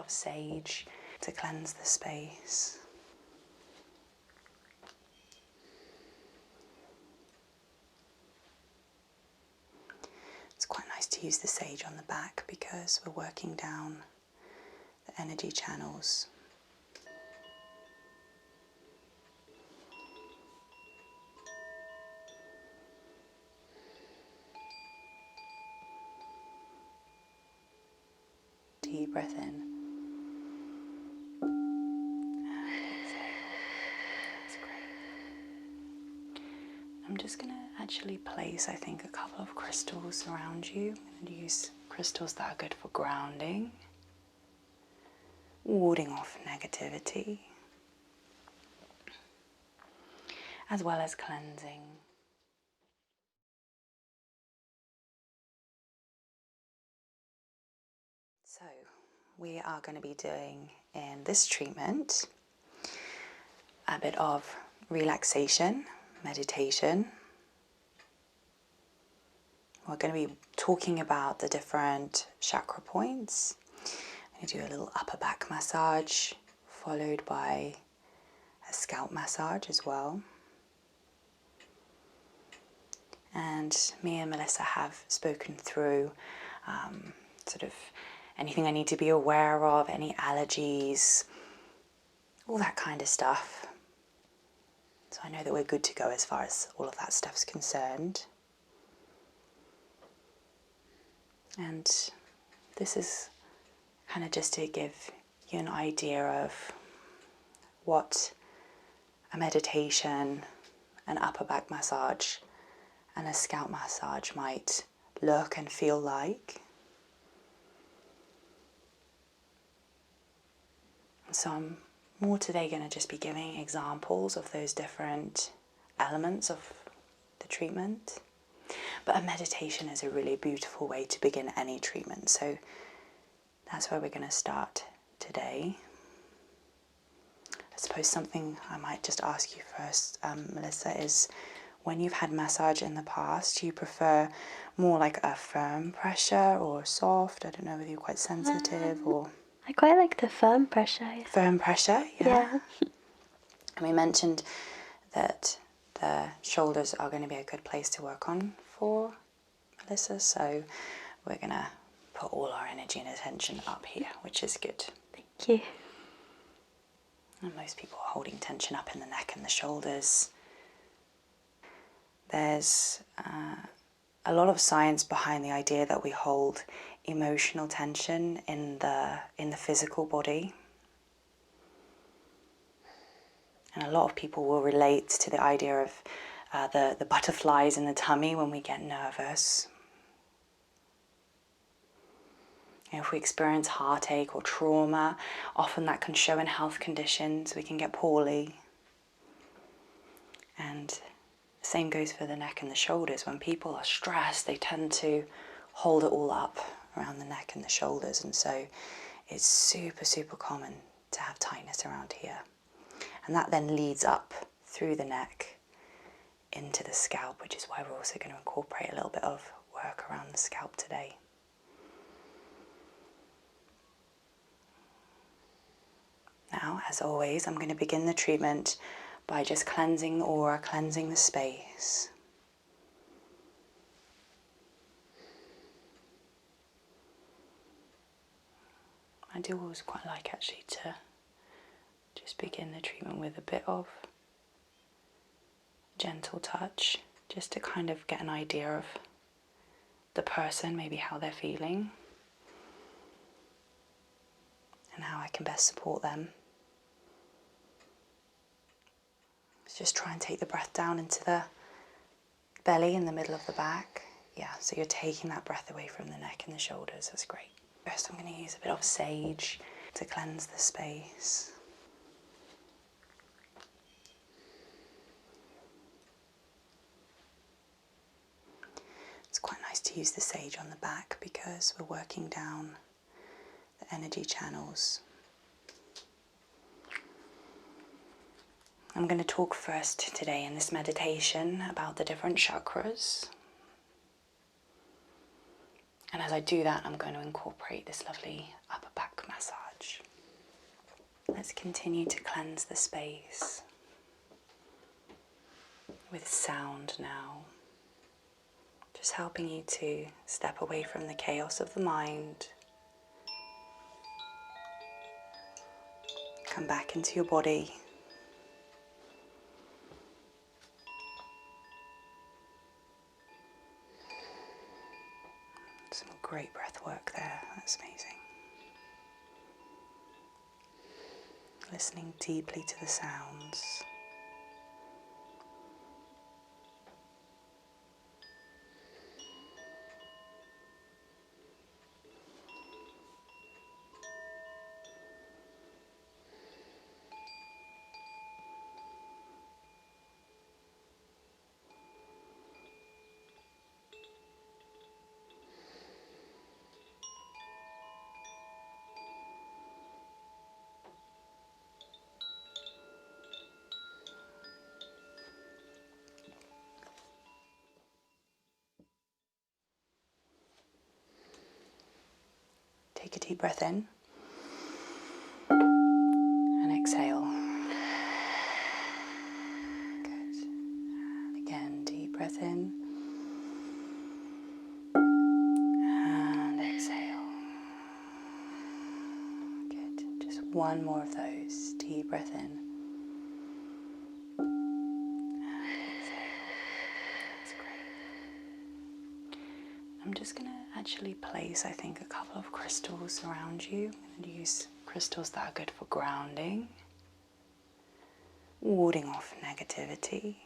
of sage to cleanse the space. It's quite nice to use the sage on the back because we're working down the energy channels. Deep breath in. That's great. I'm just going to actually place, I think, a couple of crystals around you. I'm going to use crystals that are good for grounding, warding off negativity, as well as cleansing. So, we are going to be doing in this treatment a bit of relaxation, meditation. We're going to be talking about the different chakra points. I'm going to do a little upper back massage, followed by a scalp massage as well. And me and Melissa have spoken through sort of anything I need to be aware of, any allergies, all that kind of stuff. So I know that we're good to go as far as all of that stuff's concerned. And this is kind of just to give you an idea of what a meditation, an upper back massage, and a scalp massage might look and feel like. So I'm more today going to just be giving examples of those different elements of the treatment. But a meditation is a really beautiful way to begin any treatment. So that's where we're going to start today. I suppose something I might just ask you first, Melissa, is when you've had massage in the past, do you prefer more like a firm pressure or soft? I don't know whether you're quite sensitive or... I quite like the firm pressure. Yeah. Firm pressure, Yeah. And we mentioned that the shoulders are going to be a good place to work on for Melissa, so we're going to put all our energy and attention up here, which is good. Thank you. And most people are holding tension up in the neck and the shoulders. There's a lot of science behind the idea that we hold emotional tension in the physical body. And a lot of people will relate to the idea of the butterflies in the tummy when we get nervous. And if we experience heartache or trauma, often that can show in health conditions. We can get poorly. And the same goes for the neck and the shoulders. When people are stressed, they tend to hold it all up around the neck and the shoulders. And so it's super, super common to have tightness around here. And that then leads up through the neck into the scalp, which is why we're also going to incorporate a little bit of work around the scalp today. Now, as always, I'm going to begin the treatment by just cleansing the aura, cleansing the space. I do always quite like actually to just begin the treatment with a bit of gentle touch, just to kind of get an idea of the person, maybe how they're feeling, and how I can best support them. Just try and take the breath down into the belly in the middle of the back. Yeah, so you're taking that breath away from the neck and the shoulders. That's great. First, I'm going to use a bit of sage to cleanse the space. It's quite nice to use the sage on the back because we're working down the energy channels. I'm going to talk first today in this meditation about the different chakras. And as I do that, I'm going to incorporate this lovely upper back massage. let's continue to cleanse the space with sound now. Just helping you to step away from the chaos of the mind. Come back into your body. Some great breath work there, that's amazing. Listening deeply to the sounds. Take a deep breath in and exhale. Good. And again, deep breath in and exhale. Good. Just one more of those. Deep breath in and exhale. That's great. I'm just going to actually place, I think, a couple of crystals around you. I'm going to use crystals that are good for grounding, warding off negativity,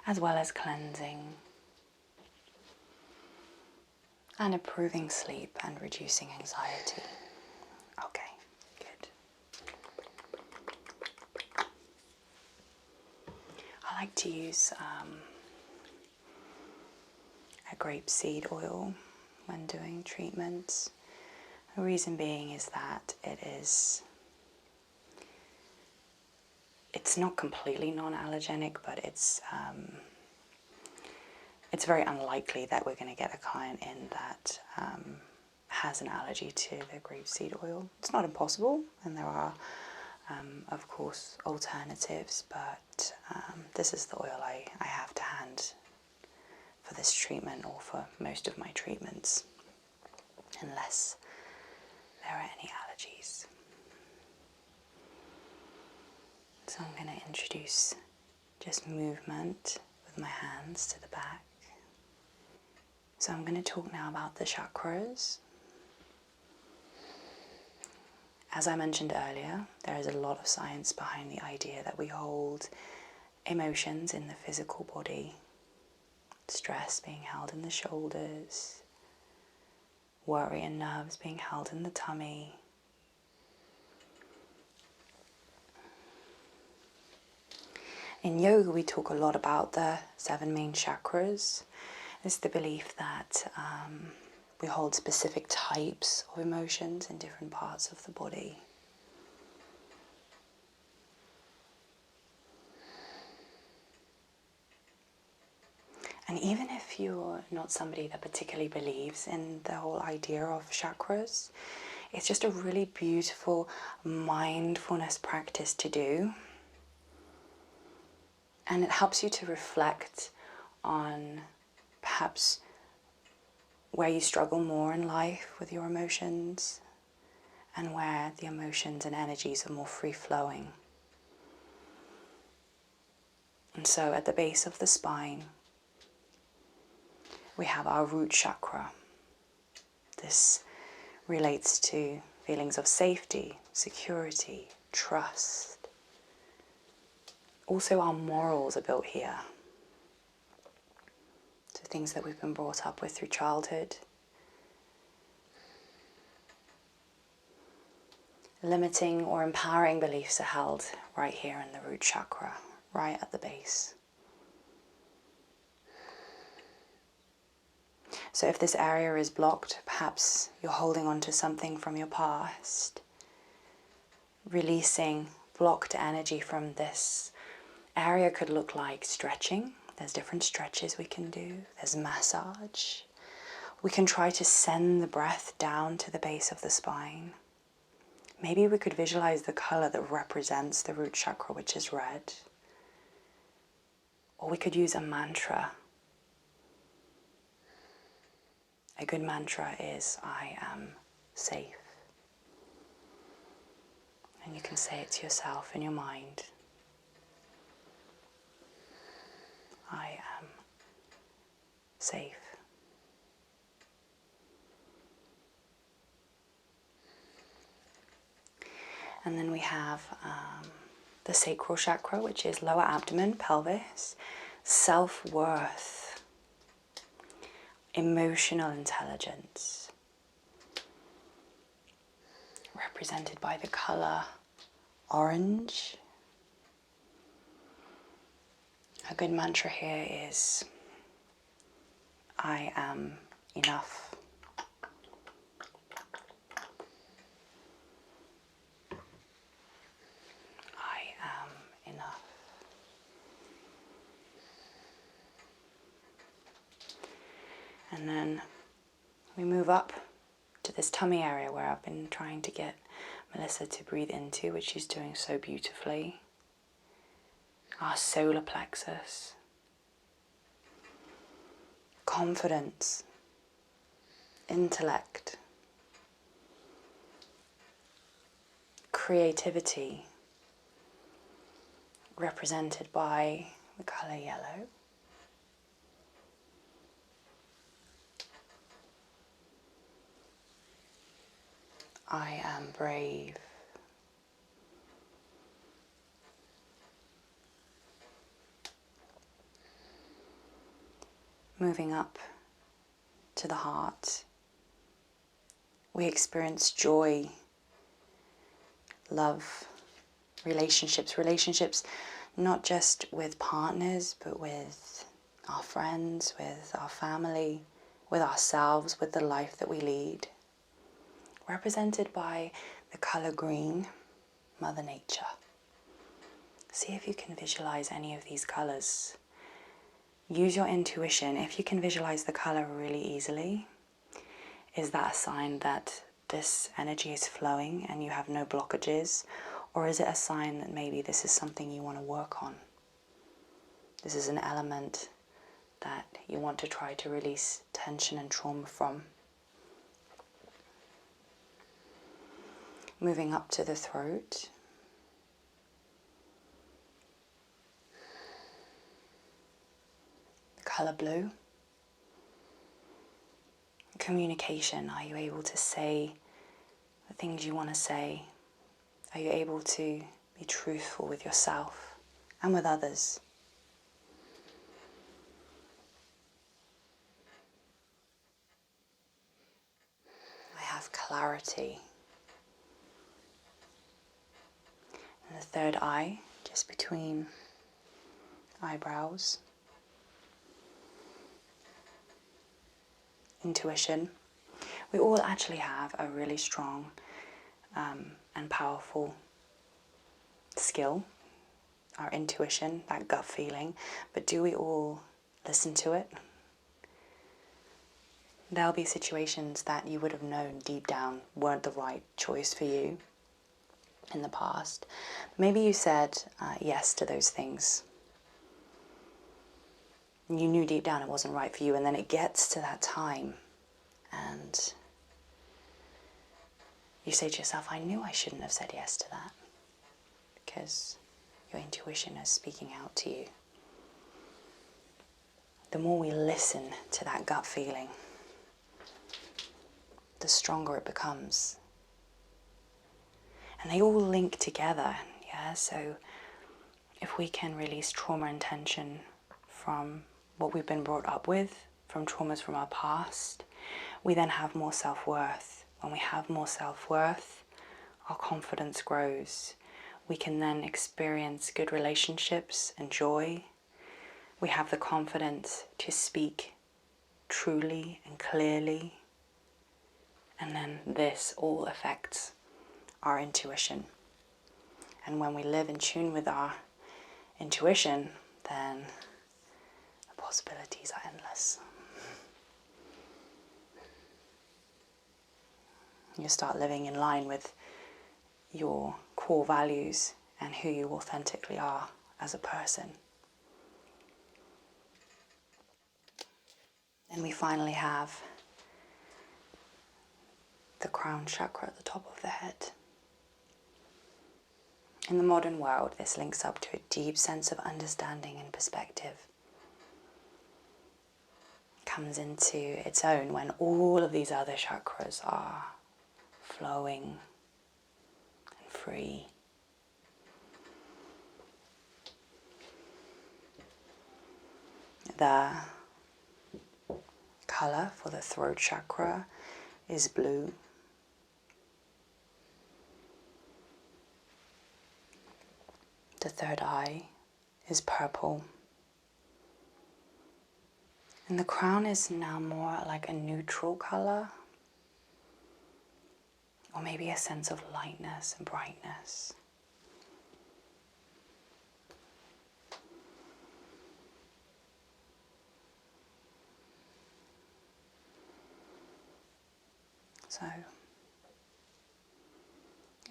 as well as cleansing and improving sleep and reducing anxiety. Okay, good. I like to use a grapeseed oil when doing treatments. The reason being is that it's not completely non-allergenic, but it's very unlikely that we're going to get a client in that has an allergy to the grapeseed oil. It's not impossible, and there are, of course, alternatives, but this is the oil I have to hand for this treatment, or for most of my treatments, unless there are any allergies. So I'm going to introduce just movement with my hands to the back. So I'm going to talk now about the chakras. As I mentioned earlier, there is a lot of science behind the idea that we hold emotions in the physical body. Stress being held in the shoulders, worry and nerves being held in the tummy. In yoga, we talk a lot about the 7 main chakras. It's the belief that we hold specific types of emotions in different parts of the body. And even if you're not somebody that particularly believes in the whole idea of chakras, it's just a really beautiful mindfulness practice to do. And it helps you to reflect on perhaps where you struggle more in life with your emotions, and where the emotions and energies are more free-flowing. And so at the base of the spine, we have our root chakra. This relates to feelings of safety, security, trust. Also, our morals are built here. So things that we've been brought up with through childhood. Limiting or empowering beliefs are held right here in the root chakra, right at the base. So if this area is blocked, perhaps you're holding on to something from your past. Releasing blocked energy from this area could look like stretching. There's different stretches we can do. There's massage. We can try to send the breath down to the base of the spine. Maybe we could visualize the color that represents the root chakra, which is red. Or we could use a mantra. A good mantra is, I am safe. And you can say it to yourself in your mind. I am safe. And then we have the sacral chakra, which is lower abdomen, pelvis, self-worth, emotional intelligence, represented by the color orange. A good mantra here is, I am enough. Enough. And then we move up to this tummy area where I've been trying to get Melissa to breathe into, which she's doing so beautifully. Our solar plexus. Confidence. Intellect. Creativity. Represented by the color yellow. I am brave. Moving up to the heart, we experience joy, love, relationships not just with partners, but with our friends, with our family, with ourselves, with the life that we lead. Represented by the color green, Mother Nature. See if you can visualize any of these colors. Use your intuition. If you can visualize the color really easily, is that a sign that this energy is flowing and you have no blockages? Or is it a sign that maybe this is something you want to work on? This is an element that you want to try to release tension and trauma from. Moving up to the throat. The color blue. Communication. Are you able to say the things you want to say? Are you able to be truthful with yourself and with others? I have clarity. And the third eye, just between eyebrows. Intuition. We all actually have a really strong and powerful skill, our intuition, that gut feeling, but do we all listen to it? There'll be situations that you would have known deep down weren't the right choice for you in the past. Maybe you said yes to those things. You knew deep down it wasn't right for you, and then it gets to that time and you say to yourself, I knew I shouldn't have said yes to that, because your intuition is speaking out to you. The more we listen to that gut feeling, the stronger it becomes. And they all link together, yeah? So if we can release trauma and tension from what we've been brought up with, from traumas from our past, we then have more self-worth. When we have more self-worth, our confidence grows. We can then experience good relationships and joy. We have the confidence to speak truly and clearly. And then this all affects our intuition. And when we live in tune with our intuition, then the possibilities are endless. You start living in line with your core values and who you authentically are as a person. Then we finally have the crown chakra at the top of the head. In the modern world, this links up to a deep sense of understanding and perspective. It comes into its own when all of these other chakras are flowing and free. The color for the throat chakra is blue. The third eye is purple. And the crown is now more like a neutral color, or maybe a sense of lightness and brightness. So,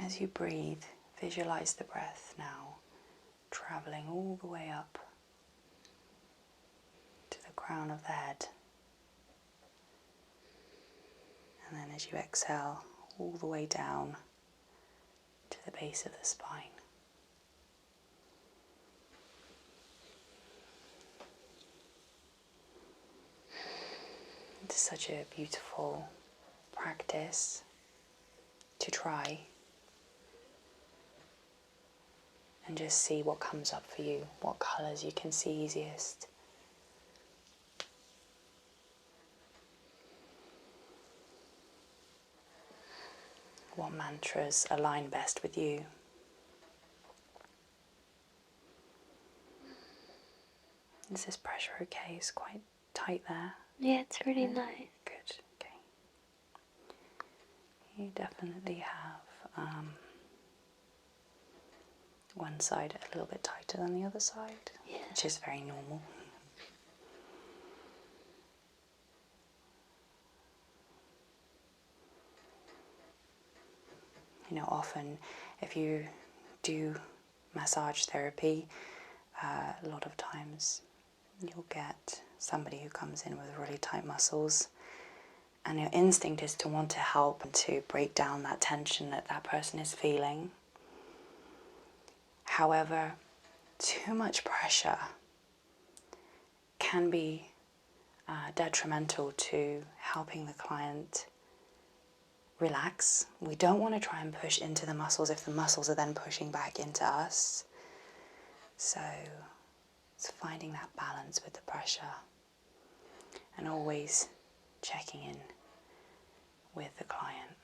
as you breathe, visualize the breath now traveling all the way up to the crown of the head. And then as you exhale, all the way down to the base of the spine. It's such a beautiful practice to try and just see what comes up for you, what colors you can see easiest. What mantras align best with you. Is this pressure okay? It's quite tight there. Yeah, it's really nice. Good, okay. You definitely have one side a little bit tighter than the other side, which is very normal. You know, often if you do massage therapy, a lot of times you'll get somebody who comes in with really tight muscles, and your instinct is to want to help and to break down that tension that that person is feeling. However, too much pressure can be detrimental to helping the client relax. We don't want to try and push into the muscles if the muscles are then pushing back into us. So it's finding that balance with the pressure and always checking in with the client.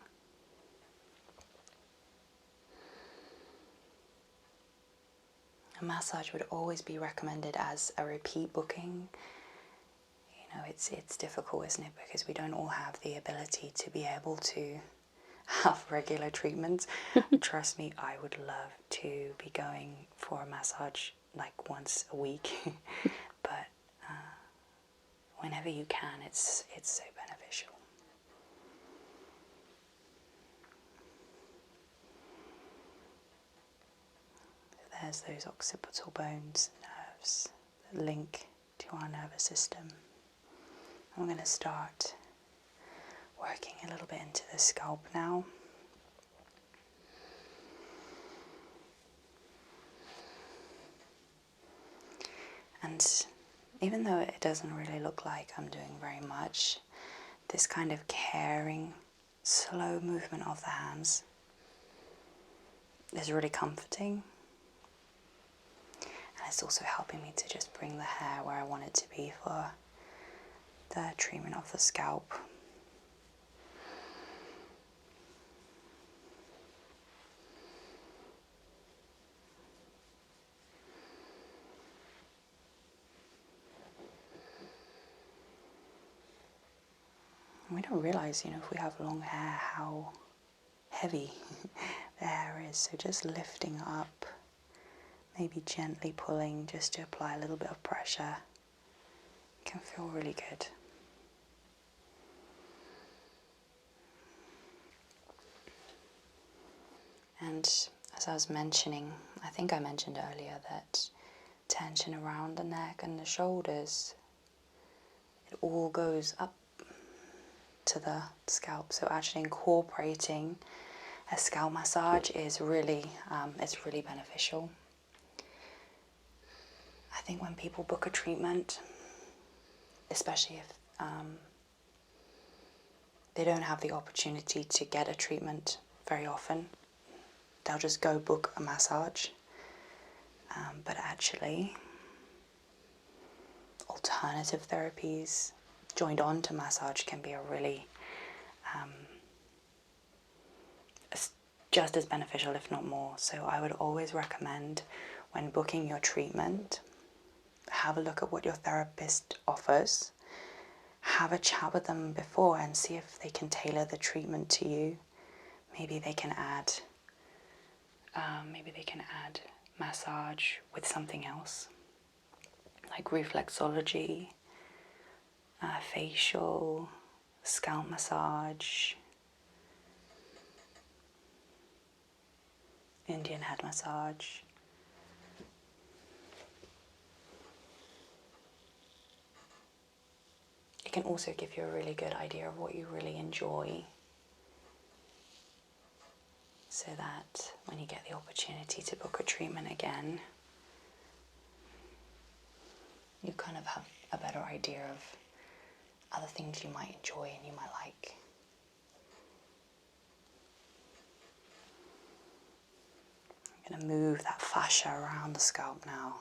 A massage would always be recommended as a repeat booking. You know, it's difficult, isn't it? Because we don't all have the ability to be able to have regular treatments. Trust me, I would love to be going for a massage like once a week. But whenever you can, it's so beneficial. There's those occipital bones, nerves that link to our nervous system. I'm going to start working a little bit into the scalp now. And even though it doesn't really look like I'm doing very much, this kind of caring, slow movement of the hands is really comforting. And it's also helping me to just bring the hair where I want it to be for the treatment of the scalp. And we don't realize, you know, if we have long hair, how heavy the hair is. So just lifting up, maybe gently pulling just to apply a little bit of pressure can feel really good. And as I was mentioning, I think I mentioned earlier that tension around the neck and the shoulders, it all goes up to the scalp. So actually incorporating a scalp massage is really, it's really beneficial. I think when people book a treatment, especially if they don't have the opportunity to get a treatment very often, they'll just go book a massage. But actually, alternative therapies joined on to massage can be a really just as beneficial, if not more. So I would always recommend, when booking your treatment, have a look at what your therapist offers. Have a chat with them before and see if they can tailor the treatment to you. Maybe they can add massage with something else, like reflexology, facial, scalp massage, Indian head massage. It can also give you a really good idea of what you really enjoy, so that when you get the opportunity to book a treatment again, you kind of have a better idea of other things you might enjoy and you might like. I'm going to move that fascia around the scalp now.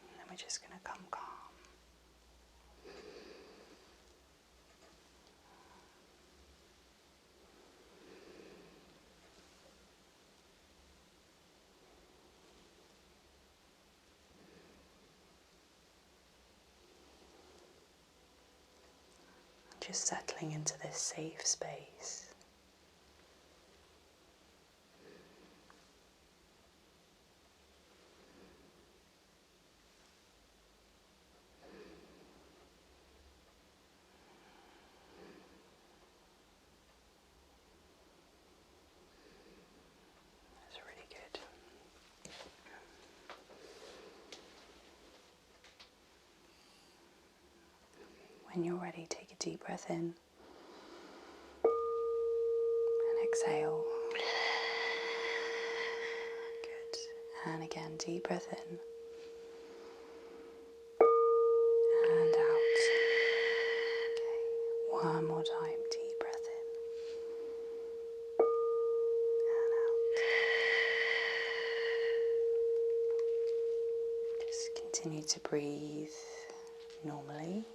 And then we're just going to come calm. Just settling into this safe space. That's really good. When you're ready, take a deep breath in and exhale. Good. And again, deep breath in and out. Okay. One more time, deep breath in and out. Just continue to breathe normally.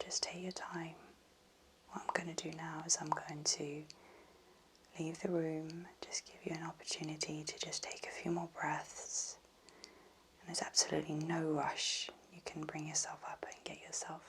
Just take your time. What I'm going to do now is I'm going to leave the room, just give you an opportunity to just take a few more breaths. And there's absolutely no rush. You can bring yourself up and get yourself